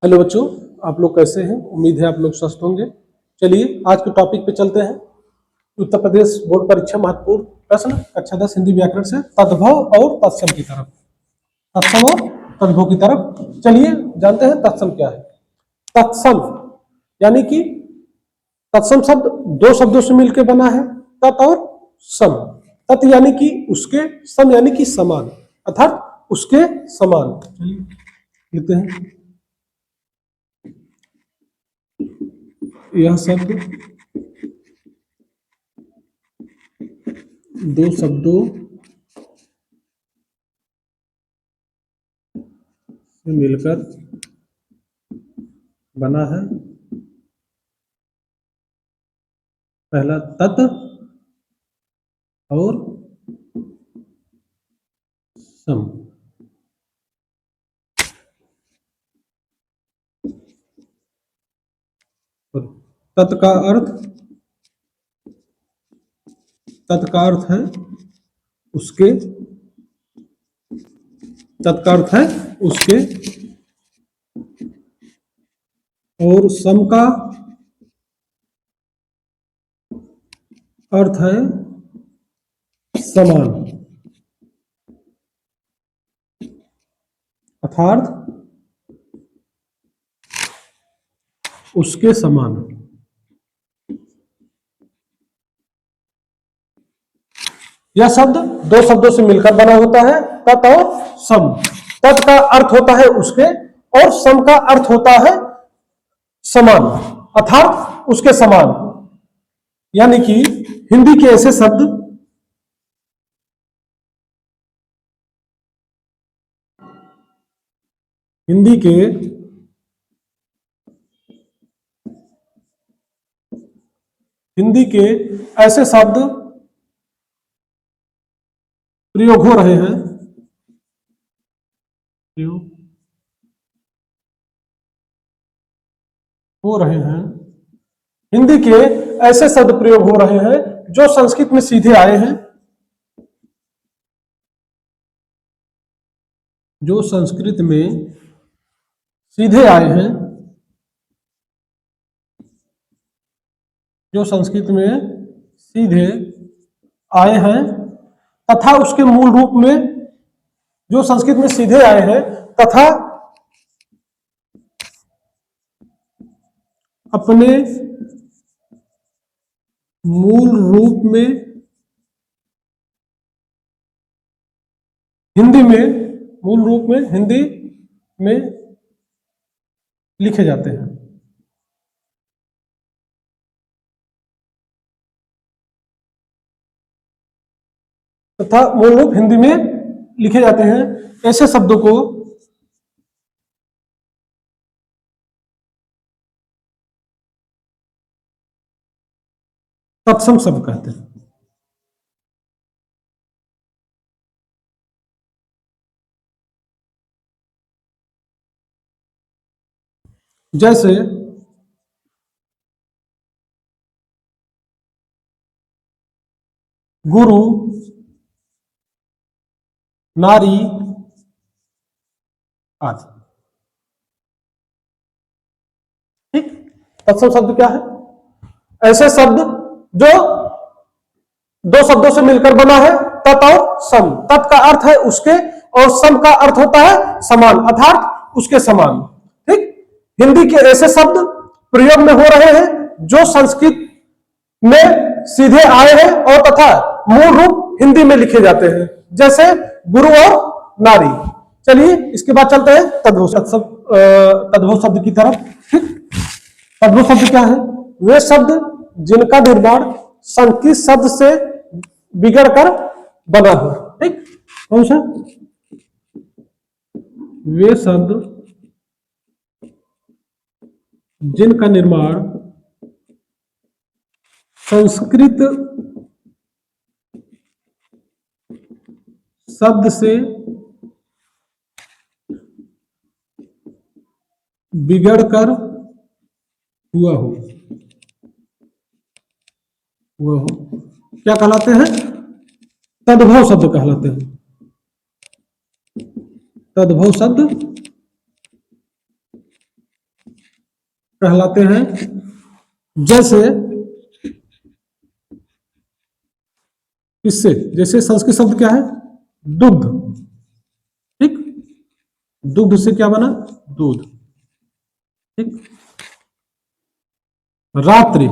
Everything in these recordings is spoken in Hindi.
हेलो बच्चों, आप लोग कैसे हैं? उम्मीद है आप लोग स्वस्थ होंगे। चलिए आज के टॉपिक पे चलते हैं। उत्तर प्रदेश बोर्ड परीक्षा महत्वपूर्ण प्रश्न कक्षा 10 हिंदी व्याकरण से तद्भव और तत्सम की तरफ, तत्सम और तद्भव की तरफ। चलिए जानते हैं तत्सम क्या है। तत्सम यानी कि तत्सम शब्द दो शब्दों से मिलकर बना है, तत् और सम। तत् यानी कि उसके, सम यानी कि समान, अर्थात उसके समान। चलिए लेते हैं। यह शब्द दो शब्दों से मिलकर बना है। पहला तत् और सम। तत् का अर्थ, तत् का अर्थ है उसके, तत् का अर्थ है उसके, और सम का अर्थ है समान, अर्थात उसके समान। यह शब्द दो शब्दों से मिलकर बना होता है, तत् और सम। तत् का अर्थ होता है उसके और सम का अर्थ होता है समान, अर्थात उसके समान। यानी कि हिंदी के ऐसे शब्द, हिंदी के हिंदी के ऐसे शब्द प्रयोग हो रहे हैं, प्रयोग हो रहे हैं, हिंदी के ऐसे शब्द प्रयोग हो रहे हैं जो संस्कृत में सीधे आए हैं, जो संस्कृत में सीधे आए हैं, जो संस्कृत में सीधे आए हैं, तथा उसके मूल रूप में, जो संस्कृत में सीधे आए हैं तथा अपने मूल रूप में हिंदी में, मूल रूप में हिंदी में लिखे जाते हैं। तथा मूल रूप हिंदी में लिखे जाते हैं। ऐसे शब्दों को तत्सम शब्द कहते हैं। जैसे गुरु, नारी आदि। ठीक, तत्सम शब्द क्या है? ऐसे शब्द जो दो शब्दों से मिलकर बना है, तत् और सम। तत् का अर्थ है उसके और सम का अर्थ होता है समान, अर्थात उसके समान। ठीक, हिंदी के ऐसे शब्द प्रयोग में हो रहे हैं जो संस्कृत में सीधे आए हैं और तथा मूल रूप हिंदी में लिखे जाते हैं, जैसे गुरु और नारी। चलिए इसके बाद चलते हैं तद्भव शब्द की तरफ। ठीक, तद्भव शब्द क्या है? वे शब्द जिनका निर्माण संस्कृत शब्द से बिगड़कर बना हो। ठीक, कौन सा? वे शब्द जिनका निर्माण संस्कृत शब्द से बिगड़कर हुआ हो, क्या कहलाते हैं? तद्भव शब्द कहलाते हैं। तद्भव शब्द कहलाते हैं। जैसे इससे, जैसे संस्कृत शब्द क्या है? दुग्ध। ठीक, दुग्ध से क्या बना? दूध। ठीक, रात्रि,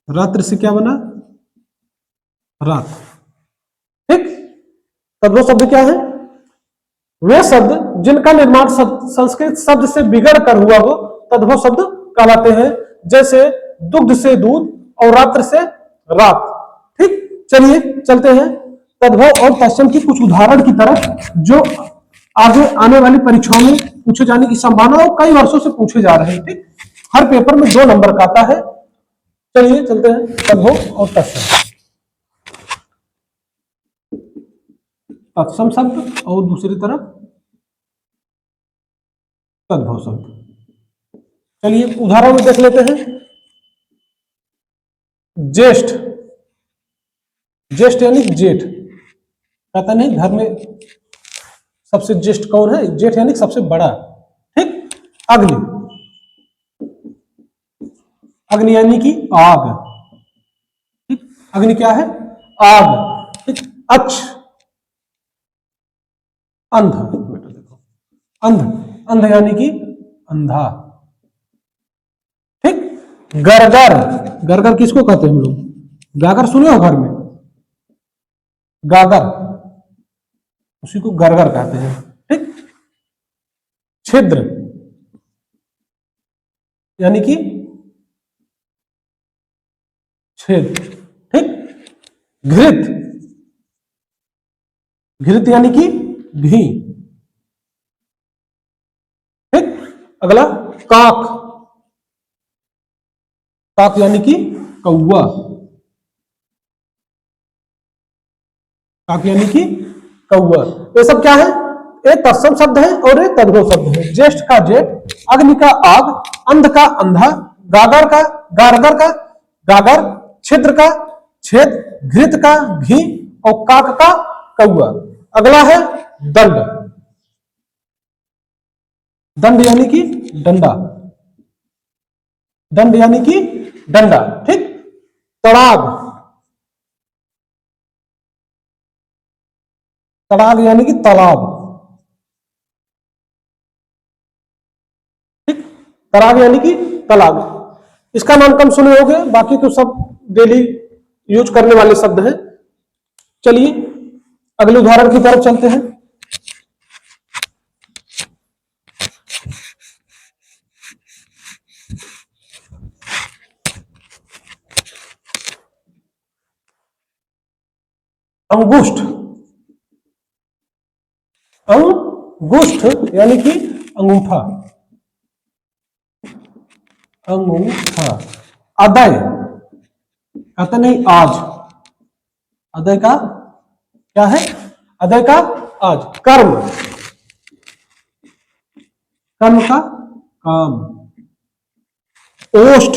रात्रि से क्या बना? रात। ठीक, तब वो शब्द क्या है? वे शब्द जिनका निर्माण संस्कृत शब्द से बिगड़ कर हुआ हो तद्भव शब्द कहलाते हैं। जैसे दुग्ध से दूध और रात्र से रात। ठीक, चलिए चलते हैं तद्भव और तत्सम की कुछ उदाहरण की तरफ, जो आगे आने वाली परीक्षाओं में पूछे जाने की संभावना और कई वर्षों से पूछे जा रहे हैं। ठीक, हर पेपर में 2 नंबर का आता है। चलिए चलते हैं तद्भव और तत्सम। तत्सम शब्द और दूसरी तरफ तद्भव शब्द। चलिए उदाहरण में देख लेते हैं। ज्येष्ठ, ज्येष्ठ यानी जेठ। कहता नहीं घर में सबसे ज्येष्ठ कौन है? जेठ यानी सबसे बड़ा। ठीक, अग्नि, अग्नि यानी कि आग। ठीक, अग्नि क्या है? आग। ठीक, अक्ष, अंध, बेटा देखो, अंध, अंध यानी कि अंधा। ठीक, गरगर, गरगर किसको कहते हैं हम लोग? गागर सुने हो घर में? गागर, उसी को गरगर कहते हैं। ठीक, छिद्र यानी कि छेद। ठीक, घृत, घृत यानी कि घी। ठीक, अगला काक, काक यानी कि कौवा। काक यानी कि कौवा। ये सब क्या है? एक तत्सम शब्द है और एक तद्भव शब्द है। ज्येष्ठ का जेठ, अग्नि का आग, अंध का अंधा, गागर का गारगर का गागर, छिद्र का छेद, घृत का घी और काक का कौवा। अगला है दंड, दंड यानी कि डंडा, दंड यानी कि डंडा। ठीक, तड़ाग, तड़ाग यानी कि तालाब। ठीक, तड़ाग यानी कि तालाब। इसका नाम कम सुने होंगे, बाकी तो सब डेली यूज करने वाले शब्द हैं। चलिए अगले उदाहरण की तरफ चलते हैं। अंगुष्ठ, अंगुष्ठ यानी कि अंगूठा, अंगूठा। अदय, कहते नहीं आज, अदय का क्या है? अदय का आज। कर्म, कर्म का काम। ओष्ठ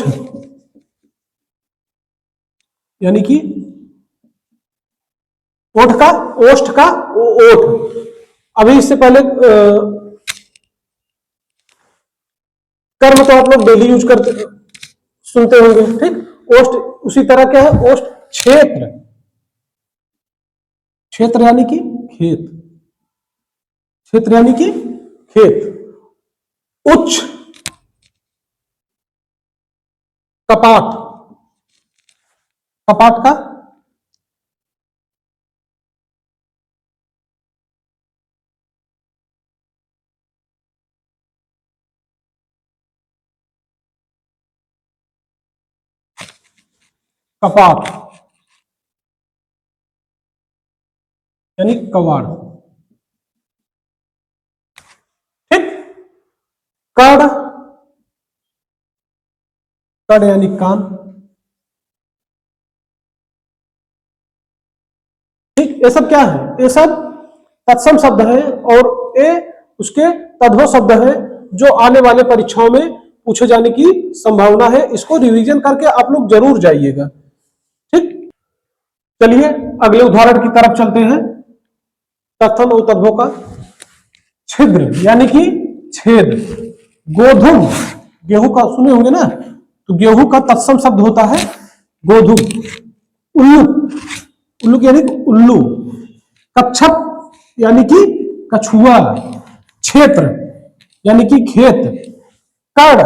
यानी कि ओठ का, ओष्ठ का ओठ। अभी इससे पहले कर्म तो आप लोग डेली यूज करते सुनते होंगे। ठीक, ओष्ठ उसी तरह क्या है? ओष्ठ। क्षेत्र, क्षेत्र यानी कि खेत, क्षेत्र यानी कि खेत। उच्च, कपाट, कपाट का कपाट यानी कवाड़। ठीक, कड़, कड़ यानी कान। ठीक, ये सब क्या है? ये सब तत्सम शब्द है और ये उसके तद्भव शब्द है जो आने वाले परीक्षाओं में पूछे जाने की संभावना है। इसको रिवीजन करके आप लोग जरूर जाइएगा। ठीक, चलिए अगले उदाहरण की तरफ चलते हैं। तत्सम और तद्भव का। छिद्र यानी कि छेद, गोधूम, गेहूं का सुने होंगे ना, तो गेहूं का तत्सम शब्द होता है गोधूम। उल्लू, उल्लू यानी कि उल्लू। कच्छप यानी कि कछुआ। क्षेत्र यानी कि खेत। कड़,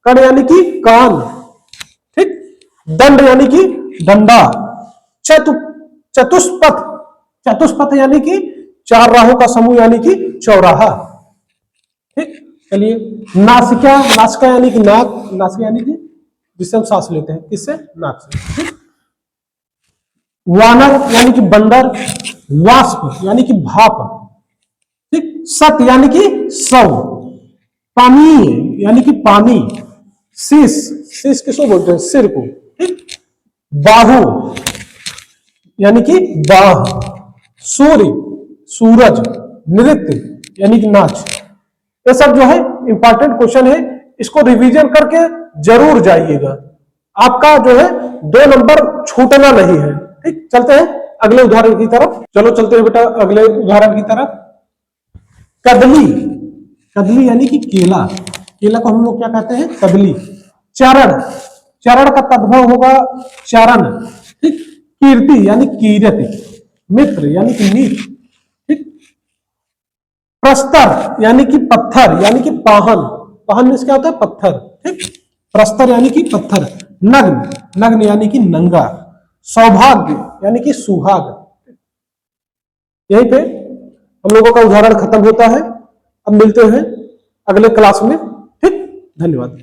कड़ यानी कि कान, ठीक। दंड यानी कि डंडा। चतुष्पथ, चतुष्पथ यानी कि चार राहों का समूह यानी कि चौराहा, ठीक। चलिए, नासिका, नासिका यानी कि नाक, नासिका यानी कि जिससे हम सांस लेते हैं, किससे? नाक से, ठीक। वानर यानी कि बंदर। वाष्प यानी कि भाप, ठीक। सत यानी कि सौ। पानी यानी कि पानी। शीश, शीश किसको बोलते हैं? सिर को, ठीक। बाहु यानी कि बाह। सूर्य, सूरज। नृत्य यानी कि नाच। ये सब जो है इंपॉर्टेंट क्वेश्चन है, इसको रिवीजन करके जरूर जाइएगा, आपका जो है 2 नंबर छूटना नहीं है, ठीक। चलते हैं अगले उदाहरण की तरफ। चलो चलते हैं बेटा अगले उदाहरण की तरफ। कदली, कदली यानी कि केला, केला को हम लोग क्या कहते हैं? कदली। चरण, चरण का तद्भव होगा चरण, ठीक। कीर्ति यानी कीरति। मित्र यानी कि मित्र, ठीक। प्रस्तर यानी कि पत्थर यानी कि पाहन, पाहन में क्या होता है? पत्थर, ठीक। प्रस्तर यानी कि पत्थर। नग्न, नग्न यानी कि नंगा। सौभाग्य यानी कि सुहाग। यहीं पे हम लोगों का उदाहरण खत्म होता है। अब मिलते हैं अगले क्लास में, ठीक। धन्यवाद।